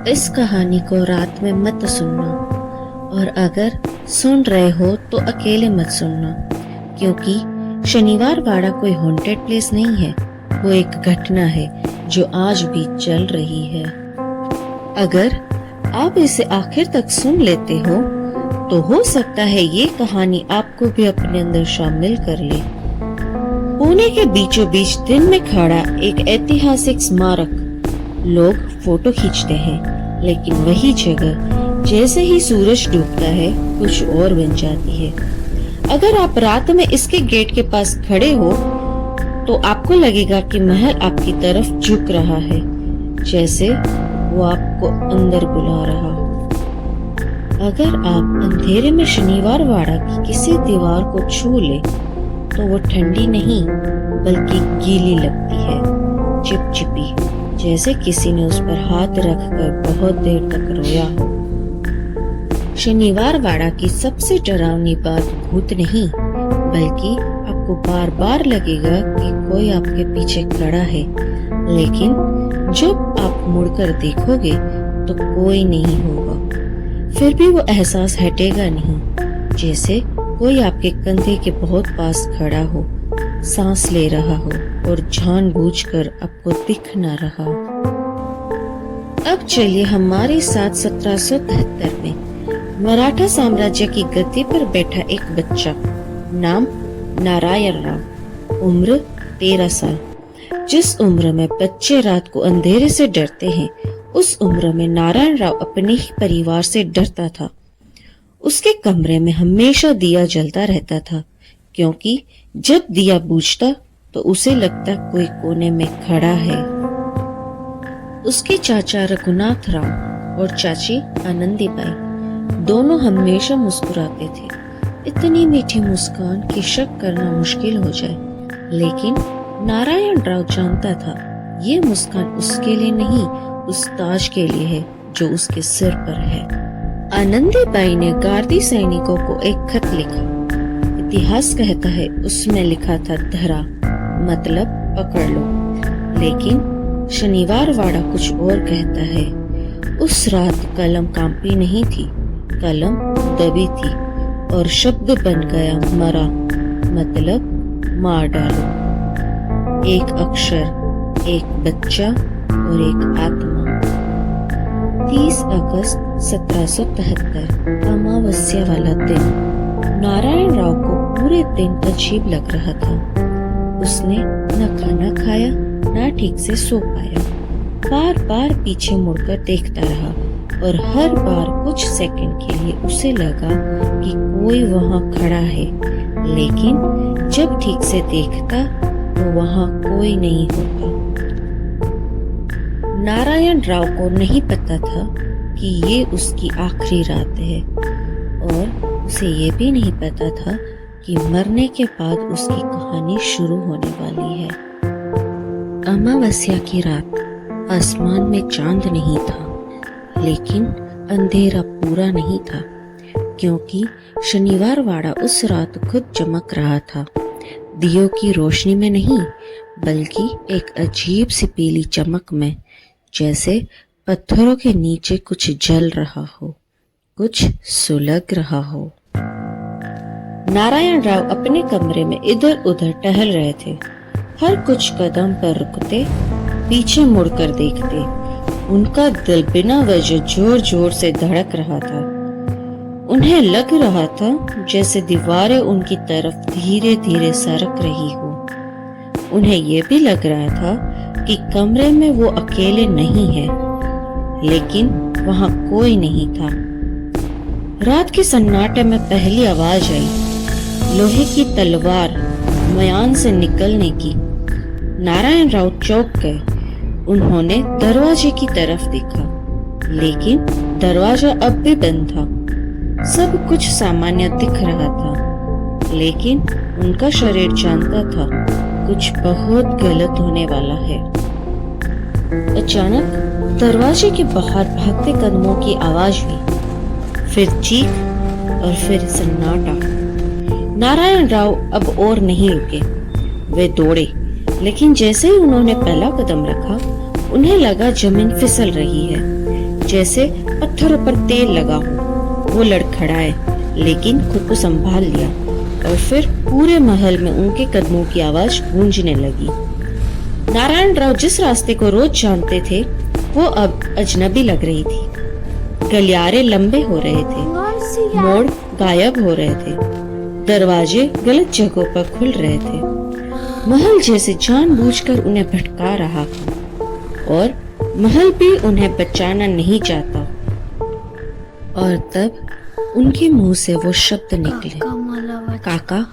इस कहानी को रात में मत सुनना, और अगर सुन रहे हो तो अकेले मत सुनना, क्योंकि शनिवार वाड़ा कोई हॉन्टेड प्लेस नहीं है। वो एक घटना है जो आज भी चल रही है। अगर आप इसे आखिर तक सुन लेते हो तो हो सकता है ये कहानी आपको भी अपने अंदर शामिल कर ले। पुणे के बीचों बीच दिन में खड़ा एक ऐतिहासिक स्मारक। लोग फोटो खींचते हैं, लेकिन वही जगह जैसे ही सूरज डूबता है कुछ और बन जाती है। अगर आप रात में इसके गेट के पास खड़े हो तो आपको लगेगा कि महल आपकी तरफ झुक रहा है, जैसे वो आपको अंदर बुला रहा हो। अगर आप अंधेरे में शनिवार वाड़ा की किसी दीवार को छू ले तो वो ठंडी नहीं बल्कि गीली लगती है, चिपचिपी, जैसे किसी ने उस पर हाथ रखकर बहुत देर तक रोया हो। शनिवार वाड़ा की सबसे डरावनी बात भूत नहीं, बल्कि आपको बार बार लगेगा कि कोई आपके पीछे खड़ा है, लेकिन जब आप मुड़कर देखोगे तो कोई नहीं होगा। फिर भी वो एहसास हटेगा नहीं, जैसे कोई आपके कंधे के बहुत पास खड़ा हो, सांस ले रहा हो और जानबूझकर आपको दिख ना रहा। अब चलिए हमारे साथ 1773 में मराठा साम्राज्य की गद्दी पर बैठा एक बच्चा, नाम नारायण राव, उम्र 13 साल। जिस उम्र में बच्चे रात को अंधेरे से डरते हैं, उस उम्र में नारायण राव अपने ही परिवार से डरता था। उसके कमरे में हमेशा दिया जलता रहता था, क्योंकि जब दिया बुझता तो उसे लगता कोई कोने में खड़ा है। उसके चाचा रघुनाथ राव और चाची आनंदीबाई दोनों हमेशा मुस्कुराते थे। इतनी मीठी मुस्कान कि शक करना मुश्किल हो जाए, लेकिन नारायण राव जानता था ये मुस्कान उसके लिए नहीं, उस ताज के लिए है जो उसके सिर पर है। आनंदीबाई ने गार्दी सैनिकों को एक खत लिखा। इतिहास कहता है उसमें लिखा था धरा, मतलब पकड़ लो, लेकिन शनिवार वाड़ा कुछ और कहता है। उस रात कलम कांपी नहीं थी, कलम दबी थी और शब्द बन गया मरा, मतलब मार डालो। एक अक्षर, एक बच्चा और एक आत्मा। 30 अगस्त 1773 अमावस्या वाला दिन। नारायण राव को पूरे दिन अजीब लग रहा था। उसने न खाना खाया न ठीक से सो पाया। बार बार पीछे मुड़कर देखता रहा और हर बार कुछ सेकंड के लिए उसे लगा कि कोई वहां खड़ा है, लेकिन जब ठीक से देखता तो वहां कोई नहीं होता। नारायण राव को नहीं पता था कि ये उसकी आखिरी रात है, और उसे ये भी नहीं पता था कि मरने के बाद उसकी कहानी शुरू होने वाली है। अमावस्या की रात। आसमान में चांद नहीं था, लेकिन अंधेरा पूरा नहीं था, क्योंकि शनिवार वाड़ा उस रात खुद चमक रहा था। दियों की रोशनी में नहीं, बल्कि एक अजीब सी पीली चमक में, जैसे पत्थरों के नीचे कुछ जल रहा हो, कुछ सुलग रहा हो। नारायण राव अपने कमरे में इधर उधर टहल रहे थे। हर कुछ कदम पर रुकते, पीछे मुड़कर देखते। उनका दिल बिना वजह जोर जोर से धड़क रहा था। उन्हें लग रहा था जैसे दीवारें उनकी तरफ धीरे धीरे सरक रही हो। उन्हें यह भी लग रहा था कि कमरे में वो अकेले नहीं है, लेकिन वहां कोई नहीं था। रात के सन्नाटे में पहली आवाज आई, लोहे की तलवार मयान से निकलने की। नारायण राव चौंक गए। उन्होंने दरवाजे की तरफ देखा, लेकिन दरवाजा अब भी बंद था। सब कुछ सामान्य दिख रहा था, लेकिन उनका शरीर जानता था कुछ बहुत गलत होने वाला है। अचानक दरवाजे के बाहर भागते कदमों की आवाज हुई, फिर चीख और फिर सन्नाटा। नारायण राव अब और नहीं रुके। वे दौड़े, लेकिन जैसे ही उन्होंने पहला कदम रखा, उन्हें लगा जमीन फिसल रही है। जैसे पत्थरों पर तेल लगा हो। वो लड़खड़ाए लेकिन खुद को संभाल लिया और फिर पूरे महल में उनके कदमों की आवाज गूंजने लगी। नारायण राव जिस रास्ते को रोज जानते थे वो अब अजनबी लग रही थी। गलियारे लंबे हो रहे थे, मोड़ गायब हो रहे थे, दरवाजे गलत जगहों पर खुल रहे थे। महल जैसे जानबूझकर उन्हें भटका रहा था और महल भी उन्हें बचाना नहीं चाहता। और तब उनके मुंह से वो शब्द निकले, काका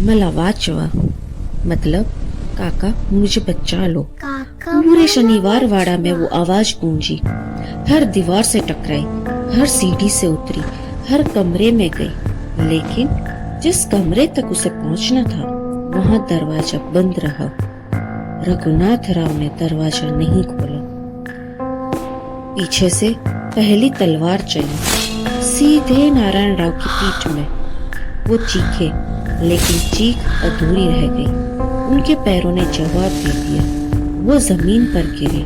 मलावाचवा, मतलब काका मुझे बचा लो। पूरे शनिवार वाड़ा में वो आवाज गूंजी, हर दीवार से टकराई, हर सीढ़ी से उतरी, हर कमरे में गई, लेकिन जिस कमरे तक उसे पहुंचना था वहां दरवाजा बंद रहा। रघुनाथ राव ने दरवाजा नहीं खोला। पीछे से पहली तलवार चली सीधे नारायण राव की पीठ में। वो चीखे लेकिन चीख अधूरी रह गई। उनके पैरों ने जवाब दे दिया। वो जमीन पर गिरे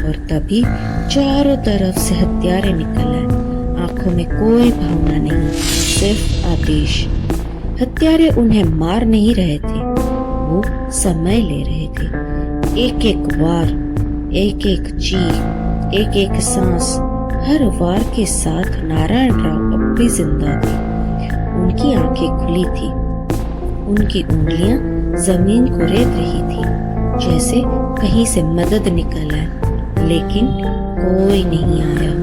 और तभी चारों तरफ से हत्यारे निकल आए। आंखों में कोई भावना नहीं, सिर्फ आदेश। हत्यारे उन्हें मार नहीं रहे थे, वो समय ले रहे थे। एक एक वार, एक एक चीख, एक एक सांस, हर वार के साथ नारायण राव अब भी जिंदा थे। उनकी आंखें खुली थी, उनकी उंगलियां जमीन को रेत रही थी, जैसे कहीं से मदद निकल आए, लेकिन कोई नहीं आया।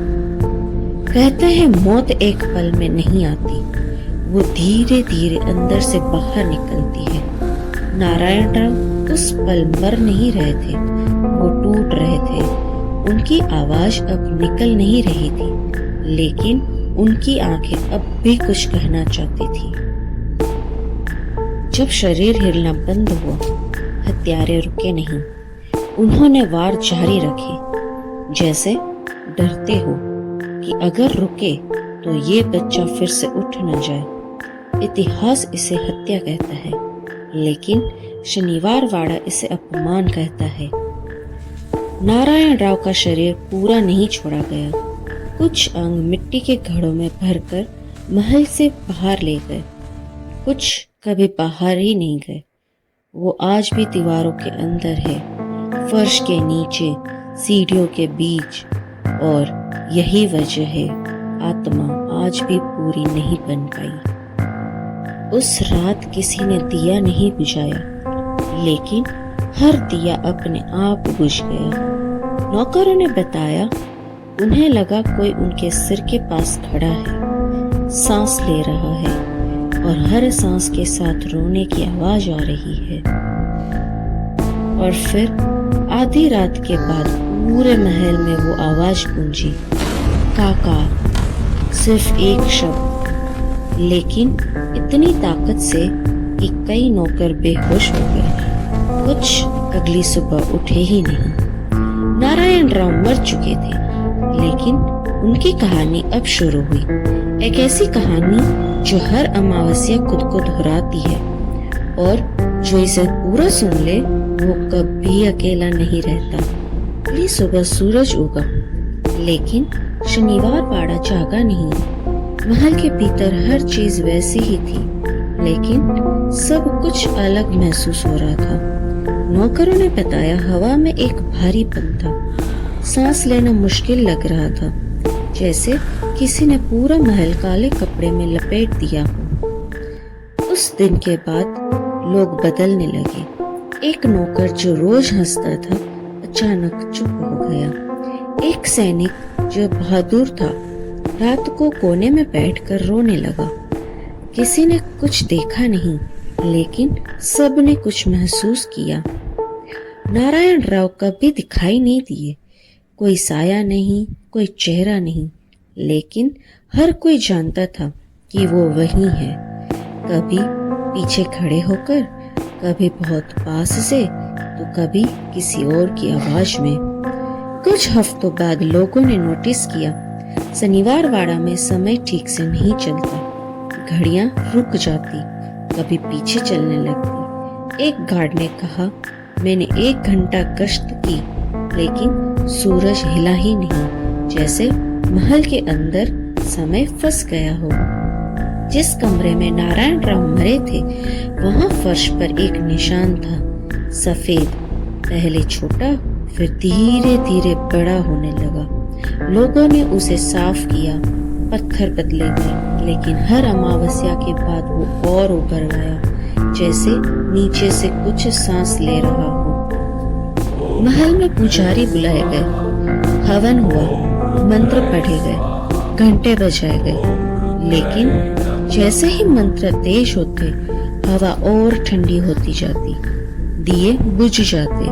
कहते हैं मौत एक पल में नहीं आती, वो धीरे धीरे अंदर से बाहर निकलती है। नारायण राव उस पल मर नहीं रहे थे, वो टूट रहे थे। उनकी आवाज अब निकल नहीं रही थी, लेकिन उनकी आंखें अब भी कुछ कहना चाहती थी। जब शरीर हिलना बंद हुआ, हत्यारे रुके नहीं। उन्होंने वार जारी रखे, जैसे डरते हो कि अगर रुके तो ये बच्चा फिर से उठ न जाए। इतिहास इसे हत्या कहता है, लेकिन शनिवार वाड़ा इसे अपमान कहता है। नारायण राव का शरीर पूरा नहीं छोड़ा गया। कुछ अंग मिट्टी के घड़ों में भरकर महल से बाहर ले गए, कुछ कभी बाहर ही नहीं गए। वो आज भी दीवारों के अंदर है, फर्श के नीचे, सीढ़ियों के बीच, और यही वजह है आत्मा आज भी पूरी नहीं बन पाई। उस रात किसी ने दिया नहीं बुझाया, लेकिन हर दिया अपने आप बुझ गया। नौकरों ने बताया, उन्हें लगा कोई उनके सिर के पास खड़ा है, सांस ले रहा है और हर सांस के साथ रोने की आवाज आ रही है। और फिर आधी रात के बाद पूरे महल में वो आवाज गूंजी, काका। सिर्फ एक शब्द, लेकिन इतनी ताकत से कि कई नौकर बेहोश हो गए। कुछ अगली सुबह उठे ही नहीं। नारायण राव मर चुके थे, लेकिन उनकी कहानी अब शुरू हुई। एक ऐसी कहानी जो हर अमावस्या खुद को दोहराती है, और जो इसे पूरा सुन ले वो कभी अकेला नहीं रहता। अगली सुबह सूरज उगा, लेकिन शनिवार वाड़ा जागा नहीं। महल के भीतर हर चीज वैसी ही थी, लेकिन सब कुछ अलग महसूस हो रहा था। नौकरों ने बताया, हवा में एक भारीपन था, सांस लेना मुश्किल लग रहा था, जैसे किसी ने पूरा महल काले कपड़े में लपेट दिया हो। उस दिन के बाद लोग बदलने लगे। एक नौकर जो रोज हंसता था अचानक चुप हो गया। एक सैनिक जो बहादुर था रात को कोने में बैठकर रोने लगा। किसी ने कुछ देखा नहीं, लेकिन सब ने कुछ महसूस किया। नारायण राव कभी दिखाई नहीं दिए, कोई साया नहीं, कोई चेहरा नहीं, लेकिन हर कोई जानता था कि वो वही है। कभी पीछे खड़े होकर, कभी बहुत पास से, तो कभी किसी और की आवाज में। कुछ हफ्तों बाद लोगों ने नोटिस किया, शनिवार वाड़ा में समय ठीक से नहीं चलता। घड़ियां रुक जाती, कभी पीछे चलने लगती। एक गार्ड ने कहा, मैंने 1 घंटा गश्त की, लेकिन सूरज हिला ही नहीं, जैसे महल के अंदर समय फंस गया हो। जिस कमरे में नारायण राव मरे थे वहां फर्श पर एक निशान था, सफेद, पहले छोटा फिर धीरे धीरे बड़ा होने लगा। लोगों ने उसे साफ किया, पत्थर बदले गए, लेकिन हर अमावस्या के बाद वो और उभर गया, जैसे नीचे से कुछ सांस ले रहा हो। महल में पुजारी बुलाए गए, हवन हुआ, मंत्र पढ़े गए, घंटे बजाए गए, लेकिन जैसे ही मंत्र तेज होते हवा और ठंडी होती जाती, दिए बुझ जाते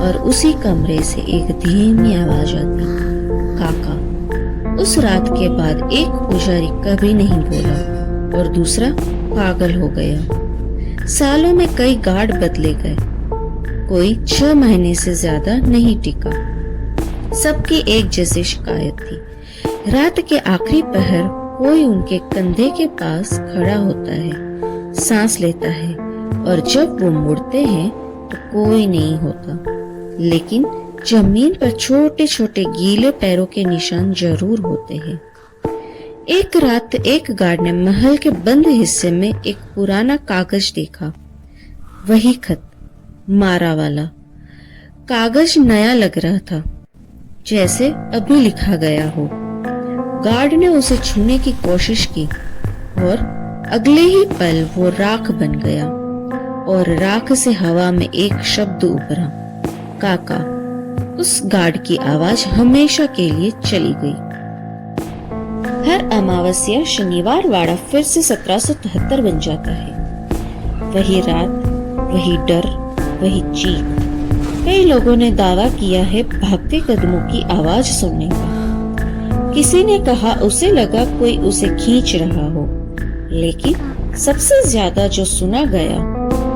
और उसी कमरे से एक धीमी आवाज आती, काका। उस रात के बाद एक पुजारी कभी नहीं बोला और दूसरा पागल हो गया। सालों में कई गार्ड बदले गए, कोई 6 महीने से ज्यादा नहीं टिका। सबकी एक जैसी शिकायत थी, रात के आखिरी पहर कोई उनके कंधे के पास खड़ा होता है, सांस लेता है, और जब वो मुड़ते हैं तो कोई नहीं होता, लेकिन जमीन पर छोटे छोटे गीले पैरों के निशान जरूर होते हैं। एक रात एक गार्ड ने महल के बंद हिस्से में एक पुराना कागज देखा, वही खत, मारा वाला। कागज नया लग रहा था, जैसे अभी लिखा गया हो। गार्ड ने उसे छूने की कोशिश की और अगले ही पल वो राख बन गया और राख से हवा में एक शब्द उभरा, काका। उस गार्ड की आवाज हमेशा के लिए चली गई। हर अमावस्या शनिवार वाड़ा फिर से 1773 बन जाता है। वही रात, वही डर, वही चीख। कई लोगों ने दावा किया है भागते कदमों की आवाज सुनने का। किसी ने कहा उसे लगा कोई उसे खींच रहा हो, लेकिन सबसे ज्यादा जो सुना गया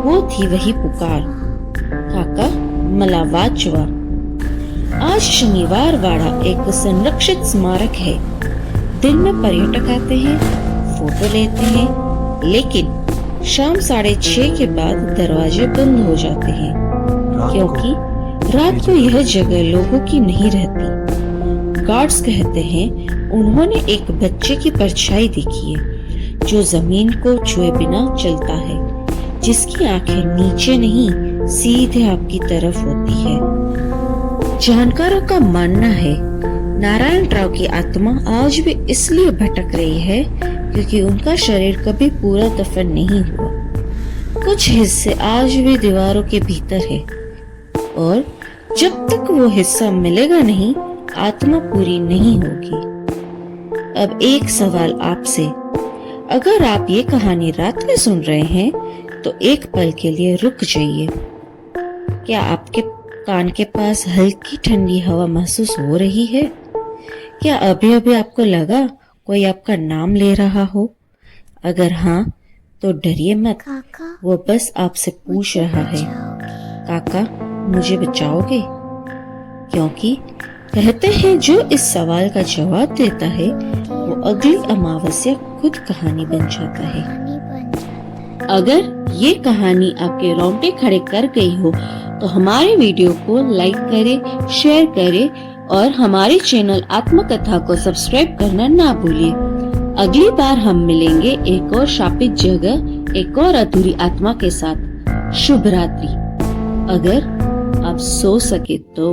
वो थी वही पुकार, काका मलावाचवा। आज शनिवार वाड़ा एक संरक्षित स्मारक है। दिन में पर्यटक आते हैं, फोटो लेते हैं, लेकिन शाम 6:30 के बाद दरवाजे बंद हो जाते हैं, क्योंकि रात को यह जगह लोगों की नहीं रहती। गार्ड्स कहते हैं उन्होंने एक बच्चे की परछाई देखी है जो जमीन को छुए बिना चलता है, जिसकी आंखें नीचे नहीं सीधे आपकी तरफ होती है। जानकारों का मानना है नारायण राव की आत्मा आज भी इसलिए भटक रही है क्योंकि उनका शरीर कभी पूरा दफन नहीं हुआ। कुछ हिस्से आज भी दीवारों के भीतर है और जब तक वो हिस्सा मिलेगा नहीं, आत्मा पूरी नहीं होगी। अब एक सवाल आपसे, अगर आप ये कहानी रात में सुन रहे हैं तो एक पल के लिए रुक जाइए। क्या आपके कान के पास हल्की ठंडी हवा महसूस हो रही है? क्या अभी अभी आपको लगा कोई आपका नाम ले रहा हो? अगर हाँ, तो डरिए मत, वो बस आपसे पूछ रहा है, काका मुझे बचाओगे? क्योंकि कहते हैं जो इस सवाल का जवाब देता है वो अगली अमावस्या खुद कहानी बन जाता है। अगर ये कहानी आपके रोंगटे खड़े कर गई हो तो हमारे वीडियो को लाइक करें, शेयर करें और हमारे चैनल आत्मकथा को सब्सक्राइब करना ना भूलिए। अगली बार हम मिलेंगे एक और शापित जगह, एक और अधूरी आत्मा के साथ। शुभ रात्रि, अगर आप सो सके तो।